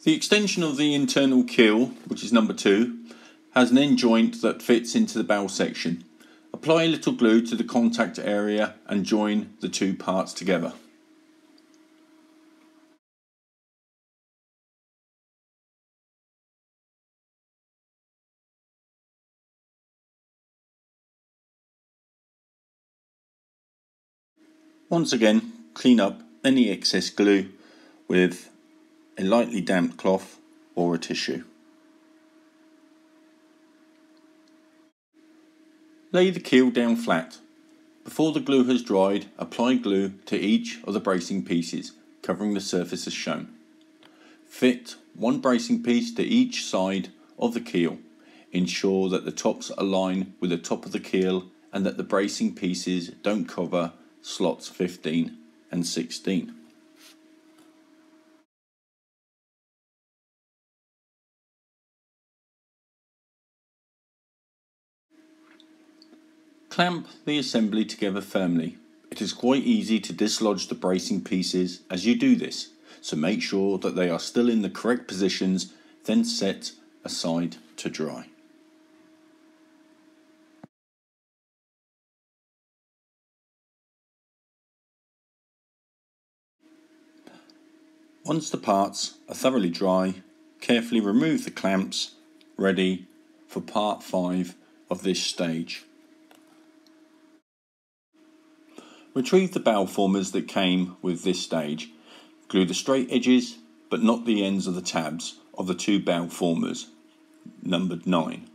The extension of the internal keel, which is number 2, has an end joint that fits into the bow section. Apply a little glue to the contact area and join the two parts together. Once again, clean up any excess glue with a lightly damp cloth or a tissue. Lay the keel down flat. Before the glue has dried, apply glue to each of the bracing pieces, covering the surface as shown. Fit one bracing piece to each side of the keel. Ensure that the tops align with the top of the keel and that the bracing pieces don't cover slots 15 and 16. Clamp the assembly together firmly. It is quite easy to dislodge the bracing pieces as you do this, so make sure that they are still in the correct positions, then set aside to dry. Once the parts are thoroughly dry, carefully remove the clamps, ready for part 5 of this stage. Retrieve the bow formers that came with this stage. Glue the straight edges, but not the ends of the tabs of the two bow formers, numbered 9.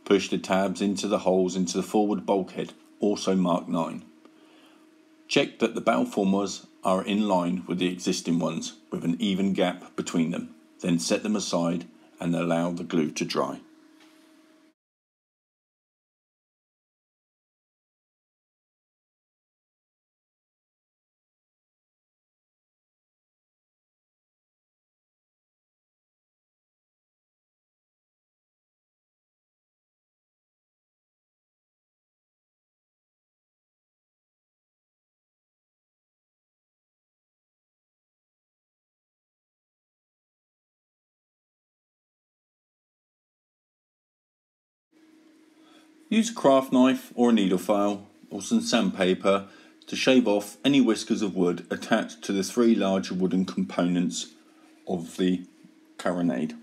Push the tabs into the holes into the forward bulkhead, also marked 9. Check that the bow formers are in line with the existing ones, with an even gap between them. Then set them aside and allow the glue to dry. Use a craft knife or a needle file or some sandpaper to shave off any whiskers of wood attached to the 3 larger wooden components of the carronade.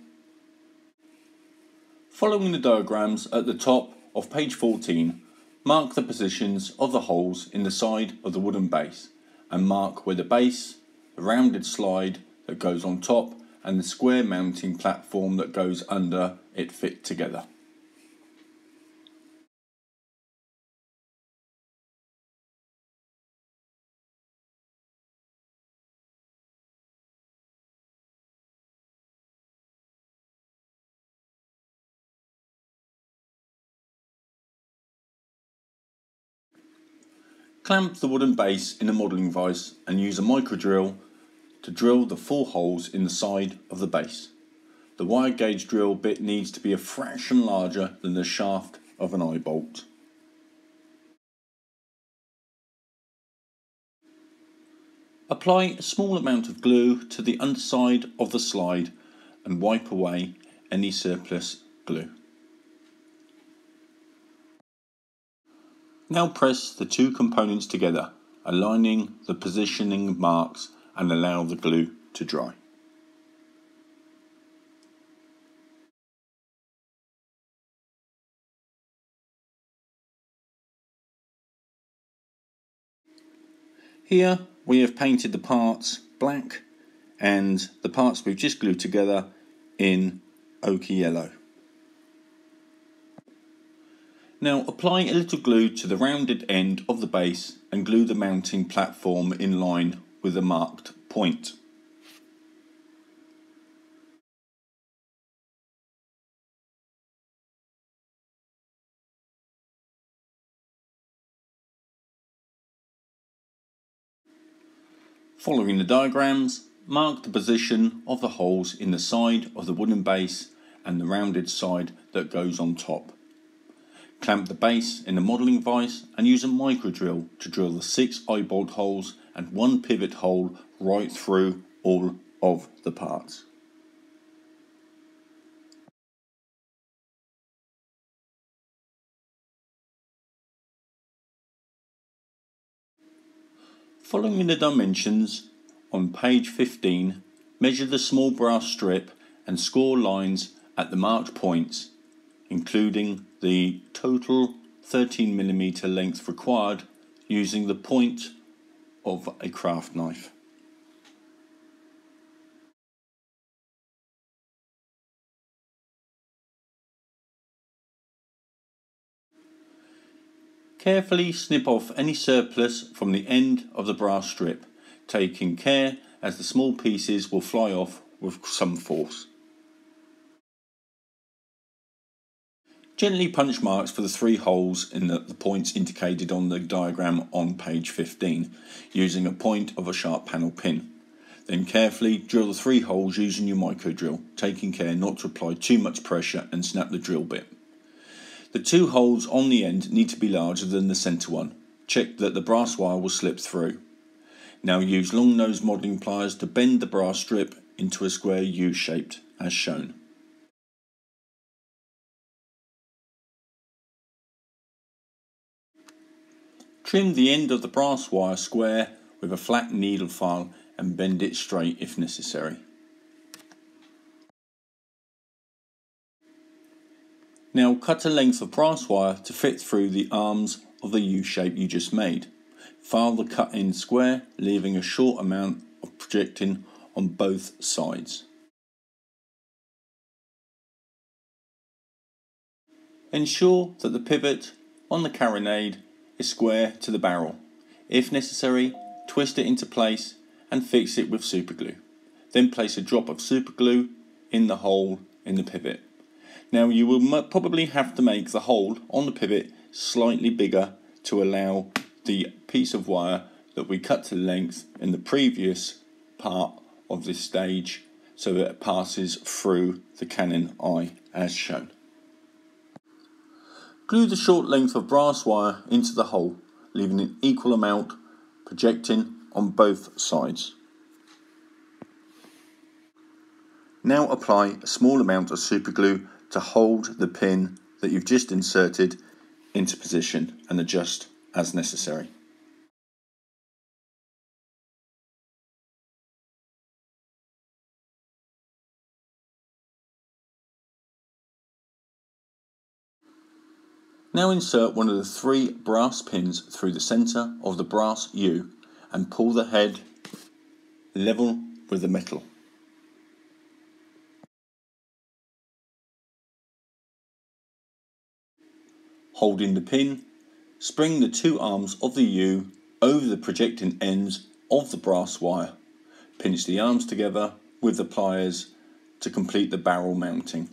Following the diagrams at the top of page 14, mark the positions of the holes in the side of the wooden base and mark where the base, the rounded slide that goes on top and the square mounting platform that goes under it fit together. Clamp the wooden base in a modelling vise and use a micro drill to drill the 4 holes in the side of the base. The wire gauge drill bit needs to be a fraction larger than the shaft of an eye bolt. Apply a small amount of glue to the underside of the slide and wipe away any surplus glue. Now press the 2 components together, aligning the positioning marks and allow the glue to dry. Here we have painted the parts black and the parts we've just glued together in ochre yellow. Now apply a little glue to the rounded end of the base and glue the mounting platform in line with the marked point. Following the diagrams, mark the position of the holes in the side of the wooden base and the rounded side that goes on top. Clamp the base in a modelling vise and use a micro drill to drill the 6 eye bolt holes and 1 pivot hole right through all of the parts. Following the dimensions on page 15, measure the small brass strip and score lines at the marked points, including the total 13mm length required using the point of a craft knife. Carefully snip off any surplus from the end of the brass strip, taking care as the small pieces will fly off with some force. Gently punch marks for the 3 holes in the points indicated on the diagram on page 15, using a point of a sharp panel pin. Then carefully drill the 3 holes using your micro drill, taking care not to apply too much pressure and snap the drill bit. The 2 holes on the end need to be larger than the centre one. Check that the brass wire will slip through. Now use long nose modelling pliers to bend the brass strip into a square U-shaped as shown. Trim the end of the brass wire square with a flat needle file and bend it straight if necessary. Now cut a length of brass wire to fit through the arms of the U-shape you just made. File the cut end square, leaving a short amount of projecting on both sides. Ensure that the pivot on the carronade is square to the barrel. If necessary, twist it into place and fix it with superglue. Then place a drop of superglue in the hole in the pivot. Now you will probably have to make the hole on the pivot slightly bigger to allow the piece of wire that we cut to length in the previous part of this stage so that it passes through the cannon eye as shown. Glue the short length of brass wire into the hole, leaving an equal amount projecting on both sides. Now apply a small amount of superglue to hold the pin that you've just inserted into position and adjust as necessary. Now insert one of the 3 brass pins through the centre of the brass U and pull the head level with the metal. Holding the pin, spring the 2 arms of the U over the projecting ends of the brass wire. Pinch the arms together with the pliers to complete the barrel mounting.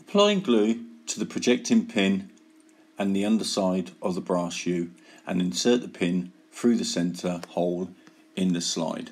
Applying glue to the projecting pin and the underside of the brass U and insert the pin through the centre hole in the slide.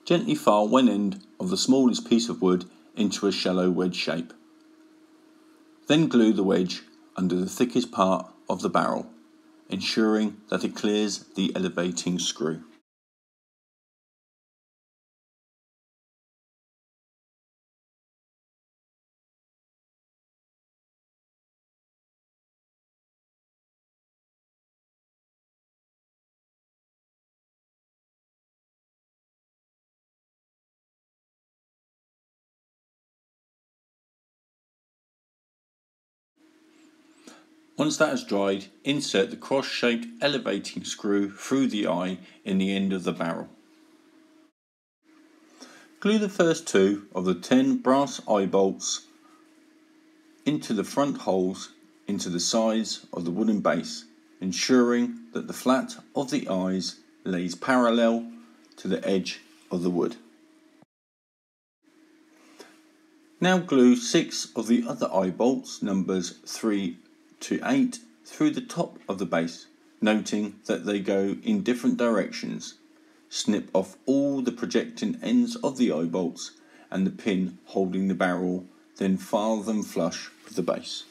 Gently file one end of the smallest piece of wood into a shallow wedge shape. Then glue the wedge under the thickest part of the barrel, ensuring that it clears the elevating screw. Once that has dried, insert the cross-shaped elevating screw through the eye in the end of the barrel. Glue the first 2 of the 10 brass eye bolts into the front holes into the sides of the wooden base, ensuring that the flat of the eyes lays parallel to the edge of the wood. Now glue 6 of the other eye bolts, numbers 3 to 8, through the top of the base, noting that they go in different directions. Snip off all the projecting ends of the eye bolts and the pin holding the barrel, then file them flush with the base.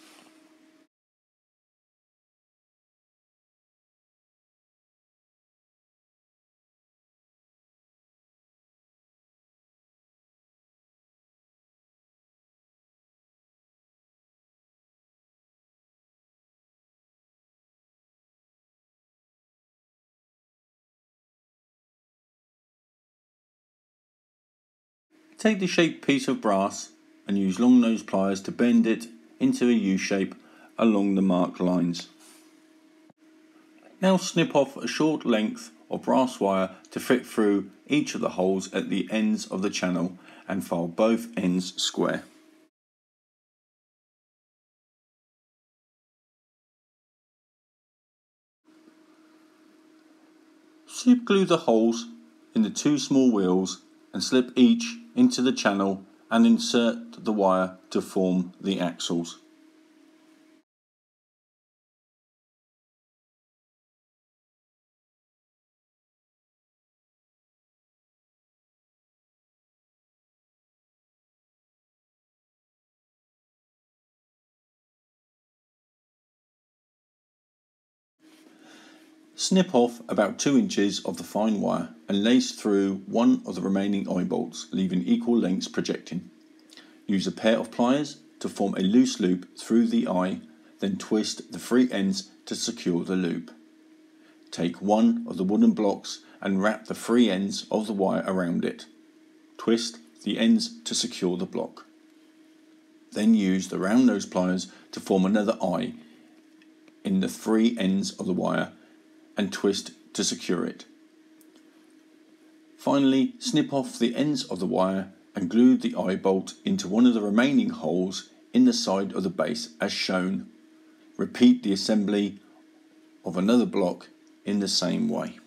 Take the shaped piece of brass and use long nose pliers to bend it into a U shape along the marked lines. Now snip off a short length of brass wire to fit through each of the holes at the ends of the channel and file both ends square. Super glue the holes in the 2 small wheels and slip each into the channel and insert the wire to form the axles. Snip off about 2 inches of the fine wire and lace through one of the remaining eye bolts, leaving equal lengths projecting. Use a pair of pliers to form a loose loop through the eye, then twist the 3 ends to secure the loop. Take one of the wooden blocks and wrap the 3 ends of the wire around it. Twist the ends to secure the block. Then use the round nose pliers to form another eye in the 3 ends of the wire and twist to secure it. Finally, snip off the ends of the wire and glue the eye bolt into one of the remaining holes in the side of the base as shown. Repeat the assembly of another block in the same way.